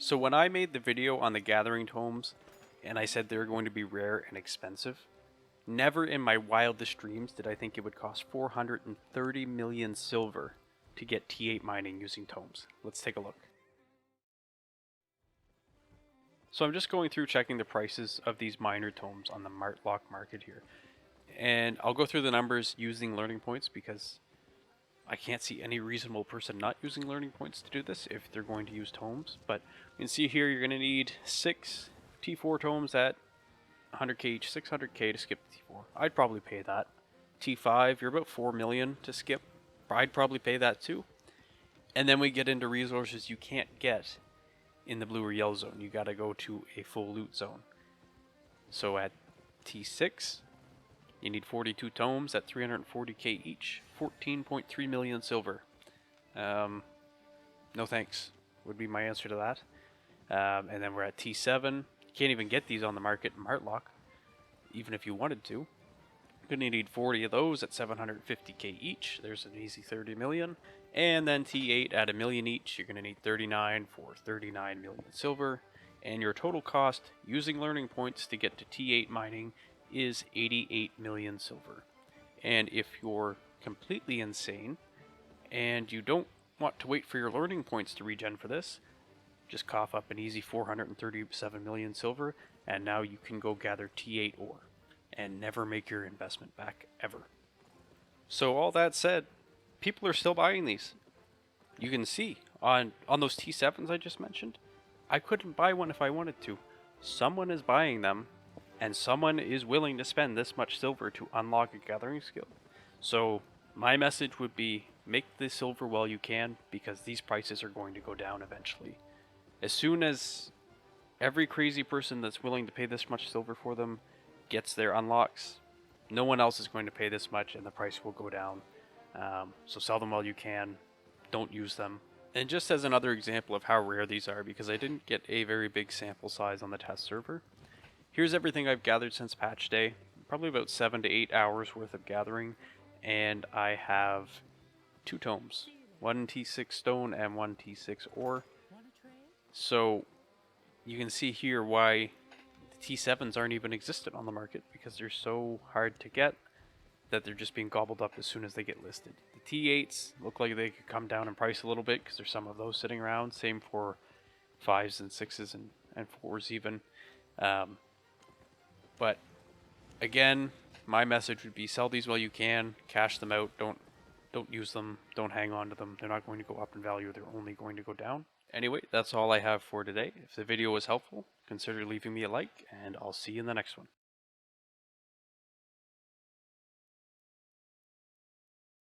So when I made the video on the gathering tomes, and I said they were going to be rare and expensive, never in my wildest dreams did I think it would cost 430 million silver to get T8 mining using tomes. Let's take a look. So I'm just going through checking the prices of these miner tomes on the Martlock market here. And I'll go through the numbers using learning points because I can't see any reasonable person not using learning points to do this if they're going to use tomes. But you can see here you're going to need 6 T4 tomes at 100k each, 600k to skip T4. I'd probably pay that. T5, you're about 4 million to skip. I'd probably pay that too. And then we get into resources you can't get in the blue or yellow zone. You gotta go to a full loot zone. So at T6, you need 42 tomes at 340k each, 14.3 million silver. No thanks, would be my answer to that. And then we're at T7. You can't even get these on the market in Martlock, even if you wanted to. You're gonna need 40 of those at 750k each. There's an easy 30 million. And then T8 at a million each. You're gonna need 39 for 39 million silver. And your total cost using learning points to get to T8 mining is 88 million silver. And if you're completely insane and you don't want to wait for your learning points to regen for this, just cough up an easy 437 million silver, and now you can go gather T8 ore and never make your investment back ever. So all that said, people are still buying these. You can see on those T7s I just mentioned, I couldn't buy one if I wanted to. Someone is buying them, and someone is willing to spend this much silver to unlock a gathering skill. So my message would be, make the silver while you can, because these prices are going to go down eventually. As soon as every crazy person that's willing to pay this much silver for them gets their unlocks, no one else is going to pay this much and the price will go down. So sell them while you can, don't use them. And just as another example of how rare these are, because I didn't get a very big sample size on the test server, here's everything I've gathered since patch day. Probably about 7 to 8 hours worth of gathering, and I have 2 tomes, 1 T6 stone and 1 T6 ore. So you can see here why the T7s aren't even existent on the market, because they're so hard to get that they're just being gobbled up as soon as they get listed. The T8s look like they could come down in price a little bit because there's some of those sitting around. Same for 5s and 6s and 4s even. But again, my message would be sell these while you can, cash them out, don't use them, don't hang on to them. They're not going to go up in value, they're only going to go down. Anyway, that's all I have for today. If the video was helpful, consider leaving me a like, and I'll see you in the next one.